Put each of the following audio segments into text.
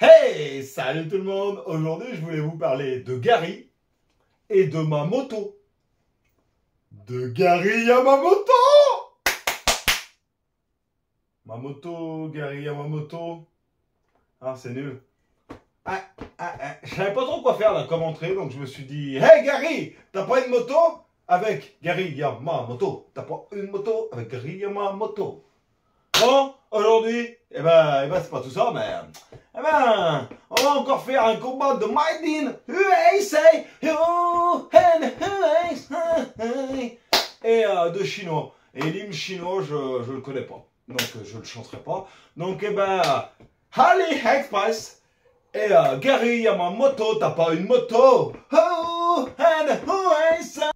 Hey, salut tout le monde! Aujourd'hui, je voulais vous parler de Gary et de ma moto. De Gary Yamamoto! Ma moto, Gary Yamamoto. Ah, c'est nul. Je savais pas trop quoi faire là comme entrée, donc je me suis dit, hey Gary, t'as pas une moto? Avec Gary Yamamoto. T'as pas une moto avec Gary Yamamoto? Bon, aujourd'hui, c'est pas tout ça, mais on va encore faire un combat de Made in USA et de chinois. Et l'hymne chinois, je le connais pas, donc je le chanterai pas. Donc, AliExpress et Gary Yamamoto, t'as pas une moto? Oh, and USA.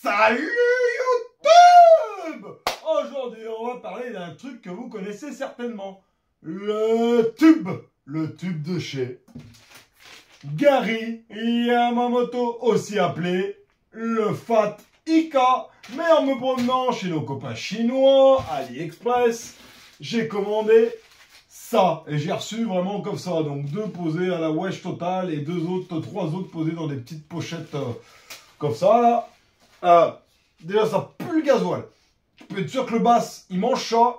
Salut YouTube! Aujourd'hui, on va parler d'un truc que vous connaissez certainement. Le tube de chez Gary Yamamoto, aussi appelé le Fat Ika. Mais en me promenant chez nos copains chinois, AliExpress, j'ai commandé ça. Et j'ai reçu vraiment comme ça. Donc 2 posés à la wesh totale et 3 autres posés dans des petites pochettes comme ça là. Déjà, ça pue le gasoil. Tu peux être sûr que le bass, il mange ça,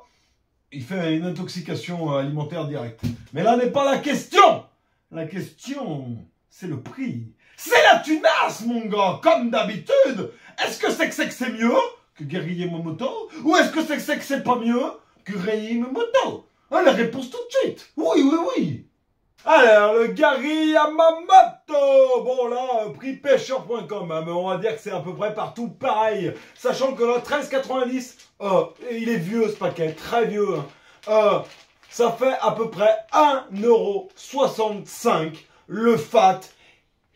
il fait une intoxication alimentaire directe. Mais là n'est pas la question. La question, c'est le prix. C'est la tunasse, mon gars, comme d'habitude. Est-ce que c'est mieux que Gary Yamamoto? Ou est-ce que c'est pas mieux que Gary Yamamoto? Ah, la réponse tout de suite. Oui. Alors, le Gary Yamamoto, bon là, prix pêcheur.com, hein, mais on va dire que c'est à peu près partout pareil, sachant que là, 13,90, il est vieux ce paquet, très vieux, hein. Ça fait à peu près 1,65 €, le Fat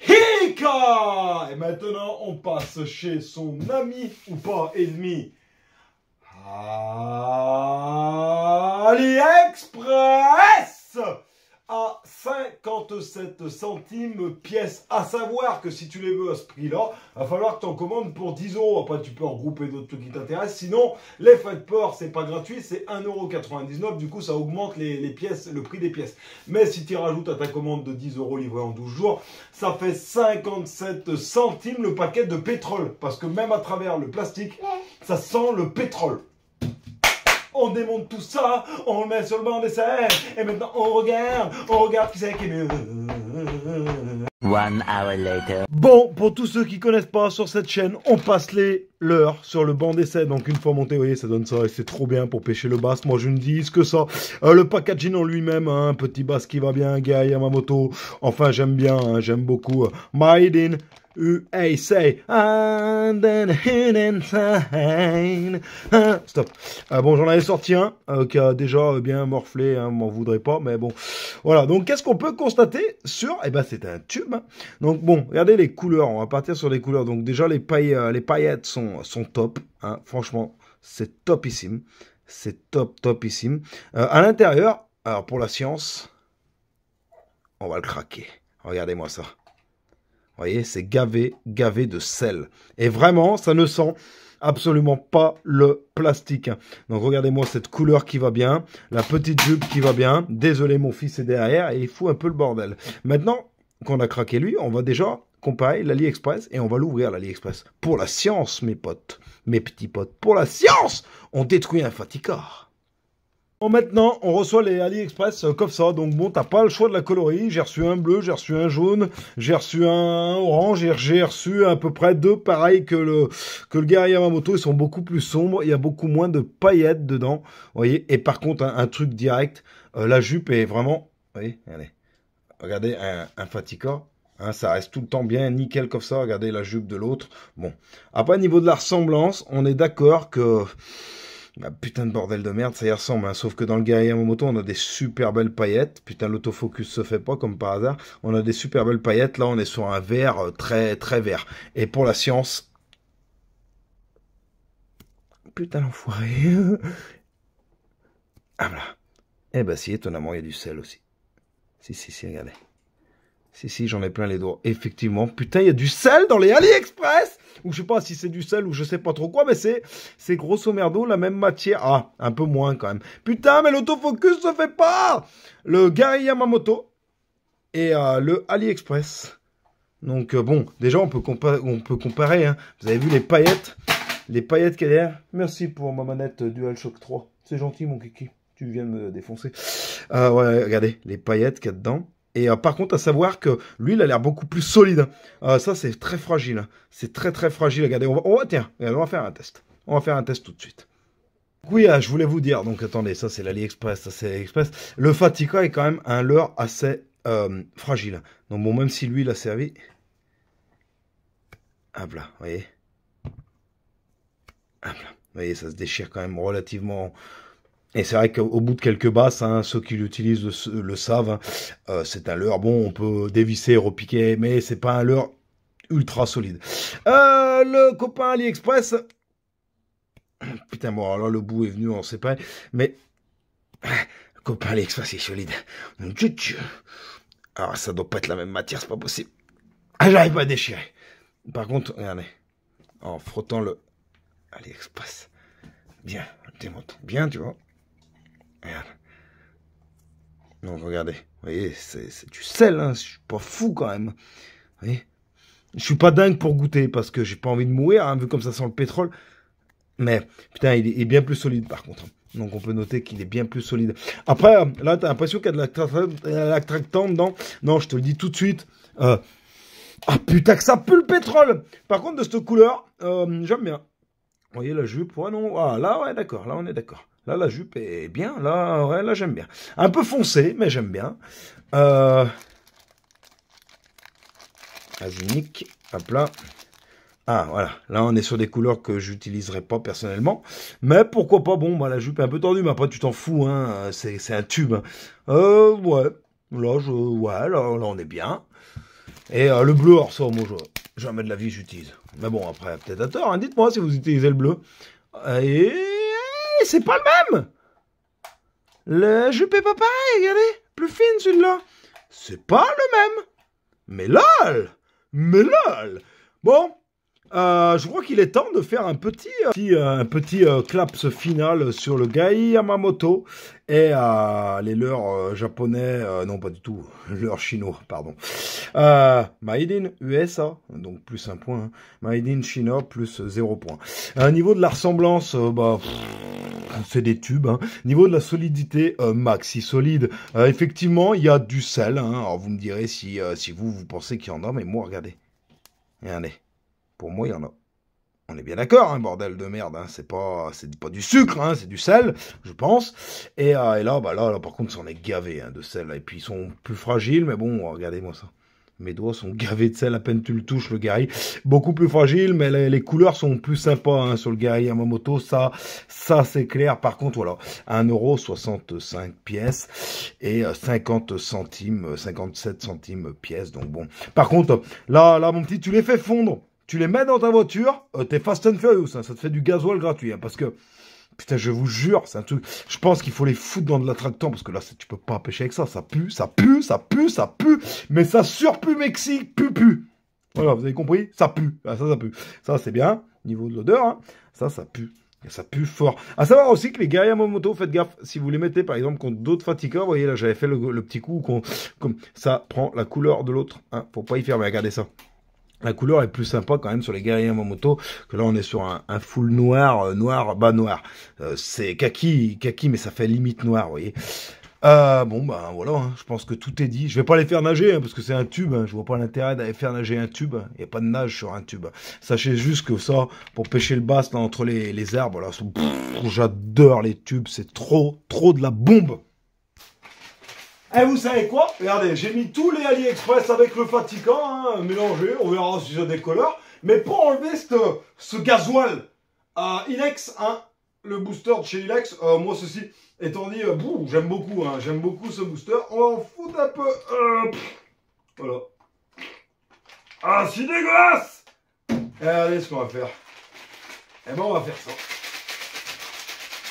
Ika. Et maintenant, on passe chez son ami, ou pas ennemi, AliExpress à 57 centimes pièce. À savoir que si tu les veux à ce prix-là, il va falloir que tu en commandes pour 10 €. Après, tu peux regrouper d'autres trucs qui t'intéressent. Sinon, les frais de port, c'est pas gratuit, c'est 1,99 €. Du coup, ça augmente les pièces, le prix des pièces. Mais si tu rajoutes à ta commande de 10 € livré en 12 jours, ça fait 57 centimes le paquet de pétrole. Parce que même à travers le plastique, ça sent le pétrole. On démonte tout ça, on le met sur le banc d'essai, et maintenant on regarde qui c'est qui est mieux. 1 hour later. Bon, pour tous ceux qui connaissent pas sur cette chaîne, on passe l'heure sur le banc d'essai. Donc une fois monté, vous voyez, ça donne ça, et c'est trop bien pour pêcher le bass. Moi je ne dis que ça. Le packaging en lui-même, un petit bass qui va bien, Gary Yamamoto. Enfin j'aime bien, hein, j'aime beaucoup. Made in USA. Stop. Bon, j'en avais sorti un qui a déjà bien morflé, hein, m'en voudrez pas, mais bon. Voilà, donc qu'est-ce qu'on peut constater sur... c'est un tube. Hein. Donc bon, regardez les couleurs, on va partir sur les couleurs. Donc déjà, les paillettes sont top. Hein. Franchement, c'est topissime. C'est topissime. À l'intérieur, alors pour la science, on va le craquer. Regardez-moi ça. Vous voyez, c'est gavé de sel. Et vraiment, ça ne sent absolument pas le plastique. Donc, regardez-moi cette couleur qui va bien. La petite jupe qui va bien. Désolé, mon fils est derrière et il fout un peu le bordel. Maintenant qu'on a craqué lui, on va déjà comparer l'AliExpress et on va l'ouvrir l'AliExpress. Pour la science, mes potes, mes petits potes. Pour la science, on détruit un Fat Ika. Bon, maintenant, on reçoit les AliExpress comme ça. Donc bon, t'as pas le choix de la coloris. J'ai reçu un bleu, j'ai reçu un jaune, j'ai reçu un orange, et j'ai reçu à peu près 2 pareils que le Gary Yamamoto. Ils sont beaucoup plus sombres. Il y a beaucoup moins de paillettes dedans. Vous voyez. Et par contre, un truc direct. La jupe est vraiment... Vous voyez, allez. Regardez, un Fat Ika. Hein, ça reste tout le temps bien nickel comme ça. Regardez la jupe de l'autre. Bon. Après, au niveau de la ressemblance, on est d'accord que... putain de bordel de merde, ça y ressemble, hein. Sauf que dans le Gary Yamamoto, on a des super belles paillettes. Putain, l'autofocus se fait pas, comme par hasard. On a des super belles paillettes. Là, on est sur un vert très vert. Et pour la science... Putain, l'enfoiré. Ah, voilà. Eh ben si, étonnamment, il y a du sel aussi. Si, regardez. Si, j'en ai plein les doigts. Effectivement, putain, il y a du sel dans les AliExpress. Ou je sais pas si c'est du sel ou je sais pas trop quoi, mais c'est grosso merdo la même matière. Ah, un peu moins quand même. Putain, mais l'autofocus se fait pas. Le Gary Yamamoto et le AliExpress. Donc bon, déjà on peut comparer. Hein. Vous avez vu les paillettes qu'il y a derrière. Merci pour ma manette DualShock 3. C'est gentil mon kiki. Tu viens de me défoncer. Ouais, regardez, les paillettes qu'il y a dedans. Et par contre, à savoir que lui, il a l'air beaucoup plus solide. Ça, c'est très fragile. C'est très, très fragile. Regardez, tiens, on va faire un test. On va faire un test tout de suite. Oui, je voulais vous dire. Donc, attendez, ça, c'est l'AliExpress. Ça, c'est l'AliExpress. Le Fatica est quand même un leurre assez fragile. Donc, bon, même si lui, il a servi... Hop là, vous voyez. Hop là. Vous voyez, ça se déchire quand même relativement... Et c'est vrai qu'au bout de quelques basses, hein, ceux qui l'utilisent le savent, hein, c'est un leurre. Bon, on peut dévisser, repiquer, mais c'est pas un leurre ultra solide. Le copain AliExpress... Putain, bon, alors le bout est venu, on sait pas. Mais... Le copain AliExpress est solide. Alors, ça doit pas être la même matière, c'est pas possible. Ah, j'arrive pas à déchirer. Par contre, regardez. En frottant le AliExpress. Bien, démonte. Bien, tu vois. Regarde. Donc regardez, vous voyez, c'est du sel, hein. Je suis pas fou quand même. Vous voyez, je suis pas dingue pour goûter parce que j'ai pas envie de mourir, hein, vu comme ça sent le pétrole. Mais putain, il est bien plus solide par contre. Donc on peut noter qu'il est bien plus solide. Après, là, t'as l'impression qu'il y a de l'attractant dedans. Non, je te le dis tout de suite. Ah putain, que ça pue le pétrole. Par contre, de cette couleur, j'aime bien. Vous voyez la jupe, ouais, non, ah, là, ouais, d'accord, là, on est d'accord. Là, la jupe est bien, là, ouais, là, j'aime bien. Un peu foncé, mais j'aime bien. Azinique, hop là. Ah, voilà, là, on est sur des couleurs que j'utiliserai pas personnellement. Mais pourquoi pas, bon, bah, la jupe est un peu tendue, mais après, tu t'en fous, hein, c'est un tube. Ouais, là, on est bien. Et le bleu, alors ça, moi, jamais de la vie, j'utilise. Mais bon, après, peut-être à tort, hein, dites-moi si vous utilisez le bleu. Et c'est pas le même. Le jupe est pas pareil, regardez. Plus fine, celui-là. C'est pas le même. Mais lol. Bon, je crois qu'il est temps de faire un petit claps final sur le Gai Yamamoto et les leurres japonais, non pas du tout, leurres chinois, pardon. Made in USA, donc plus 1 point. Hein. Made in China, plus 0 point. Niveau de la ressemblance, c'est des tubes. Hein. Niveau de la solidité, maxi solide. Effectivement, il y a du sel. Hein. Alors vous me direz si vous pensez qu'il y en a, mais moi, regardez. Regardez. Pour moi, il y en a. On est bien d'accord, hein, bordel de merde. Hein. C'est pas du sucre, hein, c'est du sel, je pense. Et là, par contre, ça en est gavé hein, de sel. Et puis, ils sont plus fragiles, mais bon, regardez-moi ça. Mes doigts sont gavés de sel, à peine tu le touches, le Gary. Beaucoup plus fragile, mais les couleurs sont plus sympas hein, sur le Gary Yamamoto. Ça c'est clair. Par contre, voilà, 1,65 € pièce et 50 centimes, 57 centimes pièce. Donc bon. Par contre, là, mon petit, tu les fais fondre. Tu les mets dans ta voiture, t'es Fast and Furious, hein, ça te fait du gasoil gratuit, hein, parce que, putain, je vous jure, c'est un truc, je pense qu'il faut les foutre dans de l'attractant, parce que là, tu peux pas pêcher avec ça pue, mais ça surpue Mexique, pue. Voilà, vous avez compris? Ça pue, ça pue. Ça, c'est bien, niveau de l'odeur, hein, ça pue. Et ça pue fort. À savoir aussi que les Gary Yamamoto, faites gaffe, si vous les mettez par exemple contre d'autres Fatica, vous voyez là j'avais fait le petit coup, comme ça prend la couleur de l'autre, hein, faut pas y faire, mais regardez ça. La couleur est plus sympa quand même sur les Gary Yamamoto, que là on est sur un full noir, noir. C'est kaki, mais ça fait limite noir, vous voyez. Bon ben voilà, hein, je pense que tout est dit. Je vais pas les faire nager, hein, parce que c'est un tube, hein, je vois pas l'intérêt d'aller faire nager un tube. Il n'y a pas de nage sur un tube. Sachez juste que ça, pour pêcher le bass là, entre les arbres, là, j'adore les tubes, c'est trop de la bombe. Et vous savez quoi? Regardez, j'ai mis tous les AliExpress avec le Fatica, hein, mélangé, on verra si ça décolore. Mais pour enlever ce gasoil Ilex, hein, le booster de chez Ilex, moi ceci étant dit, j'aime beaucoup ce booster. On va en foutre un peu. Voilà. Ah, c'est dégueulasse! Et regardez ce qu'on va faire. Eh ben, on va faire ça.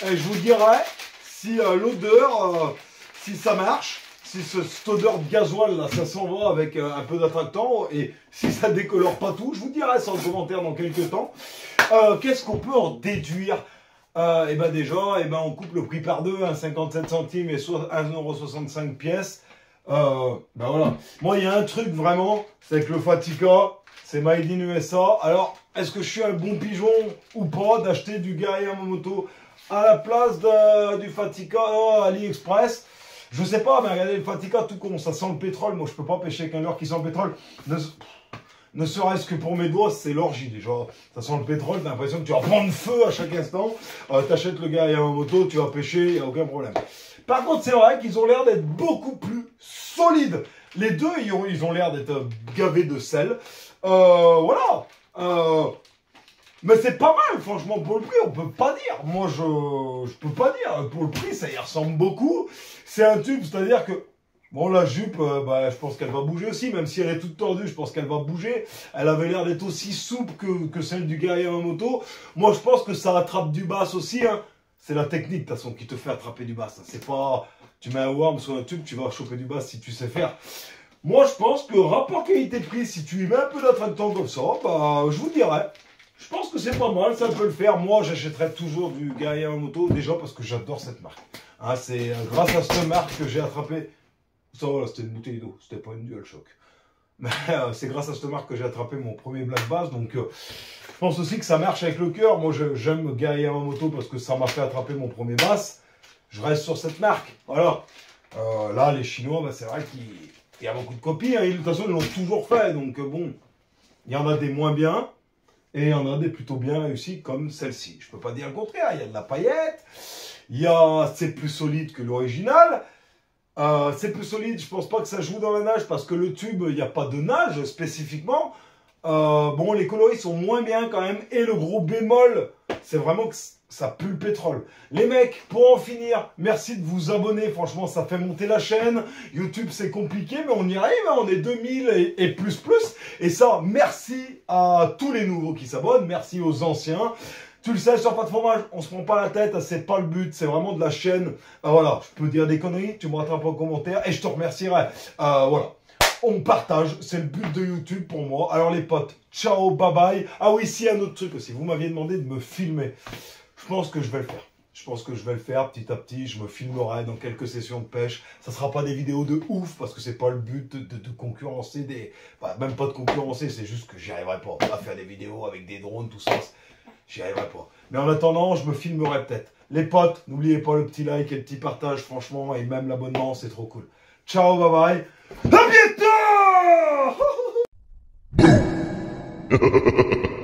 Et je vous dirai si l'odeur si ça marche, si cette odeur de gasoil là, ça s'en va avec un peu d'attractant, et si ça décolore pas tout, je vous dirai ça en commentaire dans quelques temps. Qu'est-ce qu'on peut en déduire? Et ben déjà, on coupe le prix par deux, 57 centimes et 1,65 € pièce. Ben voilà. Moi, il y a un truc vraiment, c'est que le Fatica, c'est made in USA. Alors, est-ce que je suis un bon pigeon ou pas d'acheter du Gaya Yamamoto à la place du Fatica AliExpress? Je sais pas, mais regardez le Fatica tout con, ça sent le pétrole. Moi, je peux pas pêcher avec un leurre qui sent le pétrole. Ne serait-ce que pour mes doigts, c'est l'orgie déjà. Ça sent le pétrole, t'as l'impression que tu vas prendre feu à chaque instant. T'achètes le Gaya Yamamoto, tu vas pêcher, il n'y a aucun problème. Par contre, c'est vrai qu'ils ont l'air d'être beaucoup plus solides. Les deux, ils ont l'air d'être gavés de sel. Voilà. Mais c'est pas mal, franchement, pour le prix, on peut pas dire. Moi, je peux pas dire. Pour le prix, ça y ressemble beaucoup. C'est un tube, c'est-à-dire que bon, la jupe, je pense qu'elle va bouger aussi, même si elle est toute tordue, je pense qu'elle va bouger. Elle avait l'air d'être aussi souple que celle du Gaya Yamamoto. Moi, je pense que ça attrape du bass aussi, hein. C'est la technique, de toute façon, qui te fait attraper du bass. C'est pas, tu mets un worm sur un tube, tu vas choper du bass si tu sais faire. Moi, je pense que rapport qualité-prix, si tu y mets un peu d'attractant comme ça, je vous dirais. Je pense que c'est pas mal, ça peut le faire. Moi, j'achèterais toujours du Gaya Yamamoto, déjà parce que j'adore cette marque. Hein, c'est grâce à cette marque que j'ai attrapé. Ça, voilà, c'était une bouteille d'eau, c'était pas une DualShock. Mais c'est grâce à cette marque que j'ai attrapé mon premier Black Bass. Donc, je pense aussi que ça marche avec le cœur. Moi, j'aime Gaya Yamamoto parce que ça m'a fait attraper mon premier bass. Je reste sur cette marque. Voilà. Là, les Chinois, c'est vrai qu'il y a beaucoup de copies. Hein. De toute façon, ils l'ont toujours fait. Donc, bon, il y en a des moins bien. Et il y en a des plutôt bien réussis comme celle-ci. Je peux pas dire le contraire. Il y a de la paillette. C'est plus solide que l'original. C'est plus solide, je pense pas que ça joue dans la nage parce que le tube, il n'y a pas de nage spécifiquement. Bon, les coloris sont moins bien quand même. Et le gros bémol, c'est vraiment que ça pue le pétrole. Les mecs, pour en finir, merci de vous abonner. Franchement, ça fait monter la chaîne. YouTube, c'est compliqué, mais on y arrive. Hein. On est 2000 et plus. Et ça, merci à tous les nouveaux qui s'abonnent. Merci aux anciens. Tu le sais, sur Pas de Fromage, on se prend pas la tête, c'est pas le but, c'est vraiment de la chaîne. Voilà, je peux dire des conneries, tu me rattrapes en commentaire et je te remercierai. Voilà, on partage, c'est le but de YouTube pour moi. Alors les potes, ciao, bye bye. Ah oui, si, un autre truc aussi, vous m'aviez demandé de me filmer. Je pense que je vais le faire. Je pense que je vais le faire petit à petit, je me filmerai dans quelques sessions de pêche. Ça sera pas des vidéos de ouf, parce que c'est pas le but de concurrencer des... Enfin, même pas de concurrencer, c'est juste que j'y arriverai pas à faire des vidéos avec des drones, tout ça. J'y arriverai pas. Mais en attendant, je me filmerai peut-être. Les potes, n'oubliez pas le petit like et le petit partage, franchement, et même l'abonnement, c'est trop cool. Ciao, bye bye. À bientôt.